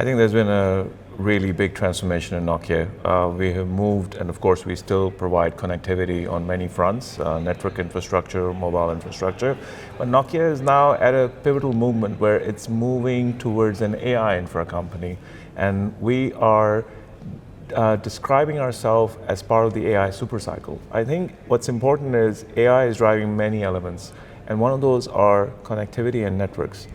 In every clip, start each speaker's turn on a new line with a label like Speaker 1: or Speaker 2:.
Speaker 1: I think there's been a really big transformation in Nokia. We have moved, and of course we still provide connectivity on many fronts, network infrastructure, mobile infrastructure, but Nokia is now at a pivotal movement where it's moving towards an AI infra company, and we are describing ourselves as part of the AI supercycle. I think what's important is AI is driving many elements, and one of those are connectivity and networks.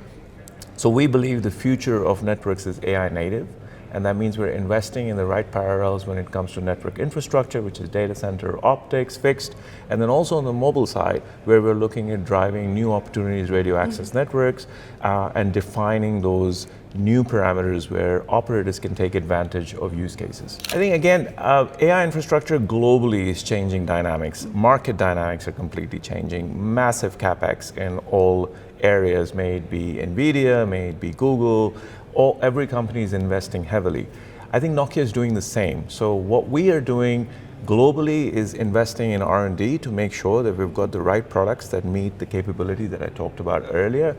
Speaker 1: So we believe the future of networks is AI native, and that means we're investing in the right parallels when it comes to network infrastructure, which is data center, optics, fixed, and then also on the mobile side, where we're looking at driving new opportunities, radio access networks, and defining those new parameters where operators can take advantage of use cases. I think again, AI infrastructure globally is changing dynamics. Market dynamics are completely changing. Massive capex in all areas, may it be NVIDIA, may it be Google, every company is investing heavily. I think Nokia is doing the same. So what we are doing globally is investing in R&D to make sure that we've got the right products that meet the capability that I talked about earlier.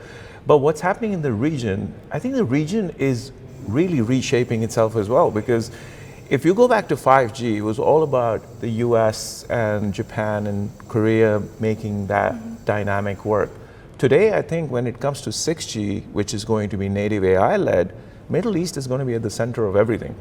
Speaker 1: But what's happening in the region, I think the region is really reshaping itself as well, because if you go back to 5G, it was all about the US and Japan and Korea making that dynamic work. Today, I think when it comes to 6G, which is going to be native AI-led, Middle East is going to be at the center of everything.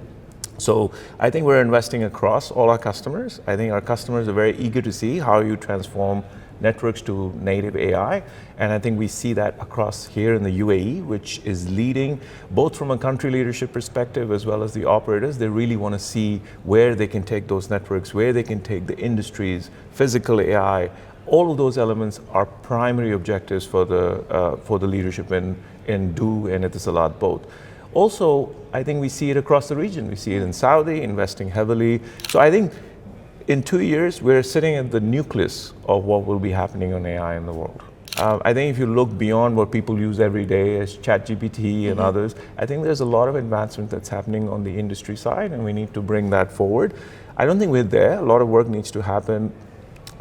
Speaker 1: So I think we're investing across all our customers. I think our customers are very eager to see how you transform networks to native AI. And I think we see that across here in the UAE, which is leading both from a country leadership perspective as well as the operators. They really want to see where they can take those networks, where they can take the industries, physical AI. All of those elements are primary objectives for the leadership in Du and Etisalat both. Also, I think we see it across the region. We see it in Saudi, investing heavily. So I think in 2 years, we're sitting at the nucleus of what will be happening on AI in the world. I think if you look beyond what people use every day as ChatGPT and others, I think there's a lot of advancement that's happening on the industry side, and we need to bring that forward. I don't think we're there. A lot of work needs to happen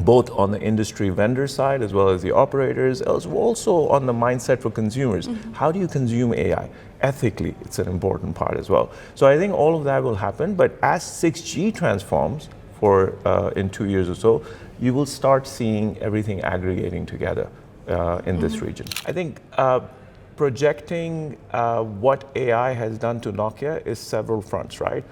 Speaker 1: both on the industry vendor side as well as the operators, also on the mindset for consumers. How do you consume AI? Ethically, it's an important part as well. So I think all of that will happen, but as 6G transforms in 2 years or so, you will start seeing everything aggregating together in this region. I think projecting what AI has done to Nokia is several fronts, right?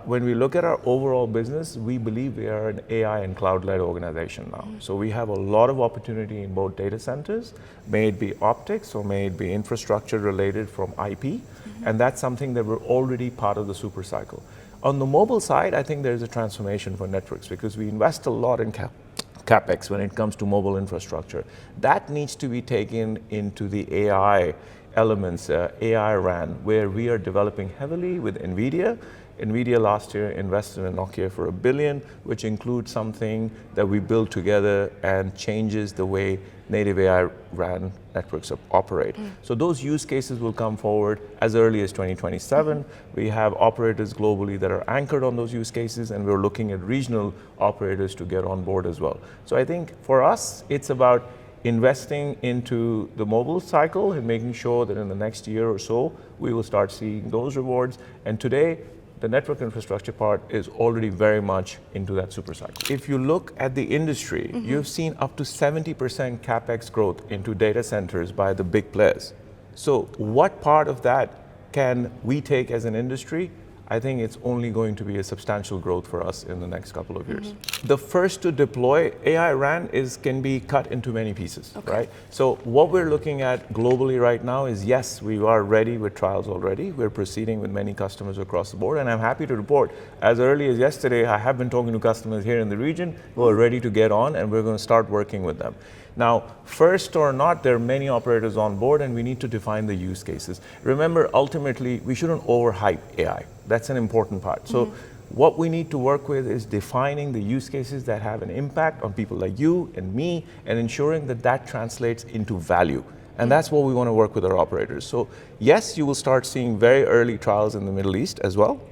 Speaker 1: When we look at our overall business, we believe we are an AI and cloud-led organization now. So we have a lot of opportunity in both data centers, may it be optics or may it be infrastructure related from IP, and that's something that we're already part of the super cycle. On the mobile side, I think there's a transformation for networks because we invest a lot in CapEx when it comes to mobile infrastructure. That needs to be taken into the AI elements, AI RAN, where we are developing heavily with NVIDIA. NVIDIA last year invested in Nokia for $1 billion, which includes something that we build together and changes the way native AI RAN networks operate. So those use cases will come forward as early as 2027. We have operators globally that are anchored on those use cases, and we're looking at regional operators to get on board as well. So I think for us, it's about investing into the mobile cycle and making sure that in the next year or so, we will start seeing those rewards. And today, the network infrastructure part is already very much into that super cycle. If you look at the industry, you've seen up to 70% capex growth into data centers by the big players. So what part of that can we take as an industry? I think it's only going to be a substantial growth for us in the next couple of years. The first to deploy AI RAN can be cut into many pieces, right? So what we're looking at globally right now is, yes, we are ready with trials already. We're proceeding with many customers across the board, and I'm happy to report, as early as yesterday, I have been talking to customers here in the region who are ready to get on, and we're going to start working with them. Now, first or not, there are many operators on board, and we need to define the use cases. Remember, ultimately, we shouldn't overhype AI. That's an important part. So what we need to work with is defining the use cases that have an impact on people like you and me, and ensuring that that translates into value. And that's what we want to work with our operators. So yes, you will start seeing very early trials in the Middle East as well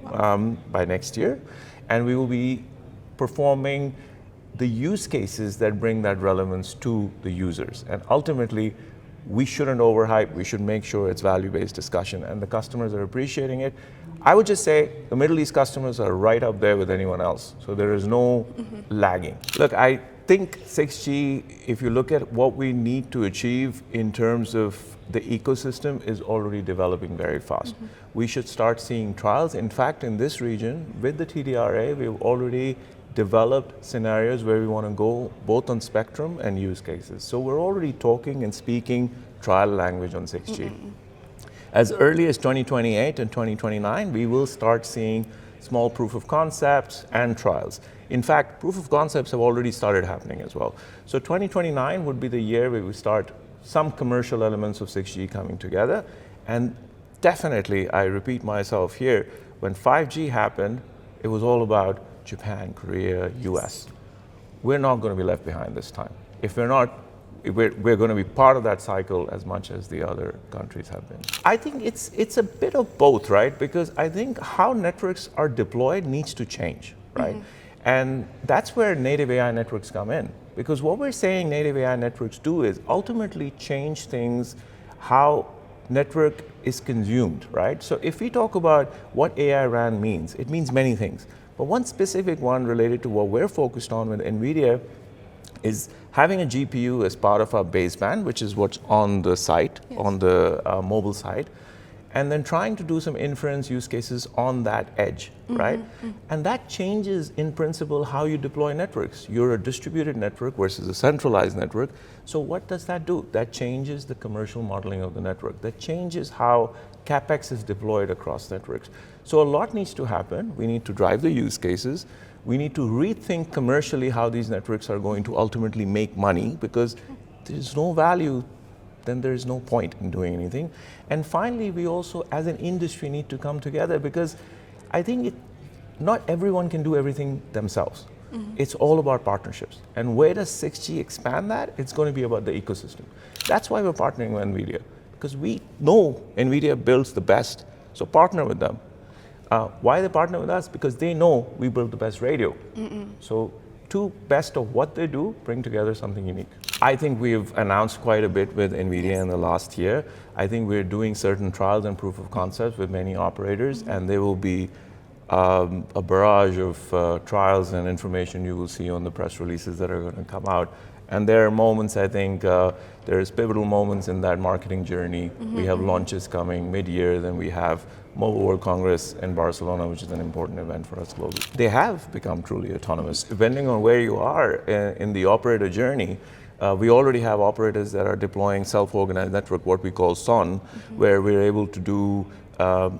Speaker 1: by next year. And we will be performing the use cases that bring that relevance to the users. And ultimately, we shouldn't overhype, we should make sure it's value-based discussion, and the customers are appreciating it. I would just say the Middle East customers are right up there with anyone else, so there is no lagging. Look, I think 6G, if you look at what we need to achieve in terms of the ecosystem, is already developing very fast. We should start seeing trials. In fact, in this region, with the TDRA, we've already developed scenarios where we want to go both on spectrum and use cases. So we're already talking and speaking trial language on 6G. As early as 2028 and 2029, we will start seeing small proof of concepts and trials. In fact, proof of concepts have already started happening as well. So 2029 would be the year where we start some commercial elements of 6G coming together. And definitely, I repeat myself here, when 5G happened, it was all about Japan, Korea, US. We're not going to be left behind this time. If we're not, we're going to be part of that cycle as much as the other countries have been. I think it's a bit of both, right? Because I think how networks are deployed needs to change, right? And that's where native AI networks come in. Because what we're saying native AI networks do is ultimately change things, how network is consumed, right? So if we talk about what AI RAN means, it means many things. But one specific one related to what we're focused on with NVIDIA is having a GPU as part of our baseband, which is what's on the site, on the mobile site, and then trying to do some inference use cases on that edge, right? And that changes, in principle, how you deploy networks. You're a distributed network versus a centralized network. So what does that do? That changes the commercial modeling of the network. That changes how CapEx is deployed across networks. So a lot needs to happen. We need to drive the use cases. We need to rethink commercially how these networks are going to ultimately make money, because there's no value, then there is no point in doing anything. And finally, we also, as an industry, need to come together, because I think not everyone can do everything themselves. It's all about partnerships. And where does 6G expand that? It's going to be about the ecosystem. That's why we're partnering with NVIDIA, because we know NVIDIA builds the best, so partner with them. Why they partner with us? Because they know we build the best radio. So two best of what they do bring together something unique. I think we've announced quite a bit with NVIDIA in the last year. I think we're doing certain trials and proof of concepts with many operators, and there will be a barrage of trials and information you will see on the press releases that are going to come out. And there are moments, I think, there's pivotal moments in that marketing journey. We have launches coming mid-year, then we have Mobile World Congress in Barcelona, which is an important event for us globally. They have become truly autonomous. Depending on where you are in the operator journey, we already have operators that are deploying self-organized network, what we call SON, where we're able to do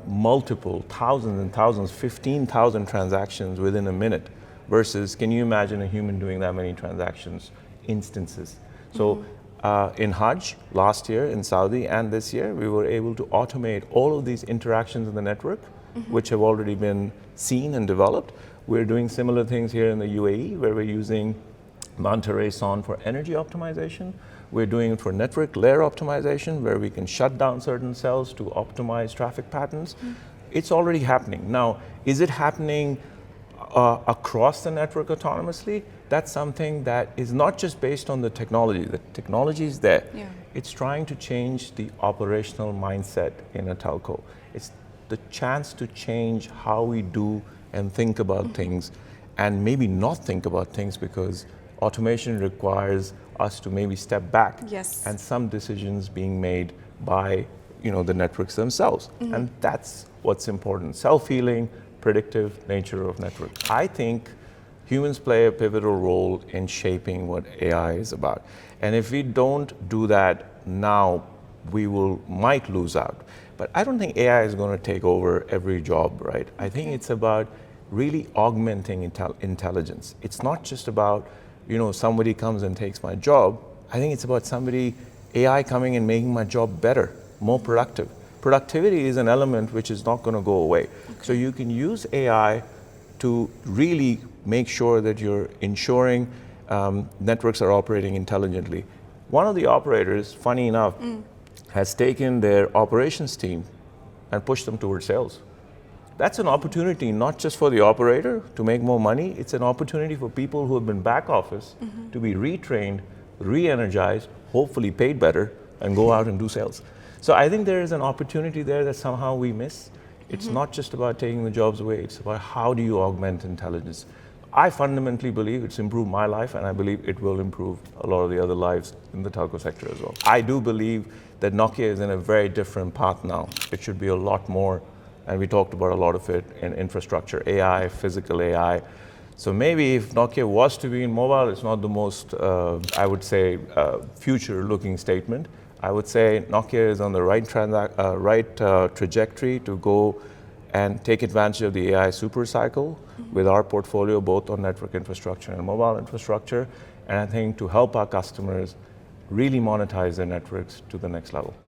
Speaker 1: multiple thousands and thousands, 15,000 transactions within a minute, versus can you imagine a human doing that many transactions? Instances. So in Hajj last year in Saudi and this year, we were able to automate all of these interactions in the network, which have already been seen and developed. We're doing similar things here in the UAE, where we're using Monterey SON for energy optimization. We're doing it for network layer optimization, where we can shut down certain cells to optimize traffic patterns. It's already happening. Now, is it happening across the network autonomously? That's something that is not just based on the technology. The technology is there. It's trying to change the operational mindset in a telco. It's the chance to change how we do and think about things, and maybe not think about things, because automation requires us to maybe step back, and some decisions being made by the networks themselves. And that's what's important. Self-healing, predictive nature of network. I think humans play a pivotal role in shaping what AI is about. And if we don't do that now, we might lose out. But I don't think AI is going to take over every job, right? I think it's about really augmenting intelligence. It's not just about, somebody comes and takes my job. I think it's about AI coming and making my job better, more productive. Productivity is an element which is not going to go away. So you can use AI to really make sure that you're ensuring networks are operating intelligently. One of the operators, funny enough, has taken their operations team and pushed them towards sales. That's an opportunity not just for the operator to make more money, it's an opportunity for people who have been back office to be retrained, re-energized, hopefully paid better, and go out and do sales. So I think there is an opportunity there that somehow we miss. It's not just about taking the jobs away, it's about how do you augment intelligence. I fundamentally believe it's improved my life, and I believe it will improve a lot of the other lives in the telco sector as well. I do believe that Nokia is in a very different path now. It should be a lot more, and we talked about a lot of it in infrastructure, AI, physical AI. So maybe if Nokia was to be in mobile, it's not the most, I would say, future-looking statement. I would say Nokia is on the right trajectory to go and take advantage of the AI super cycle with our portfolio, both on network infrastructure and mobile infrastructure, and I think to help our customers really monetize their networks to the next level.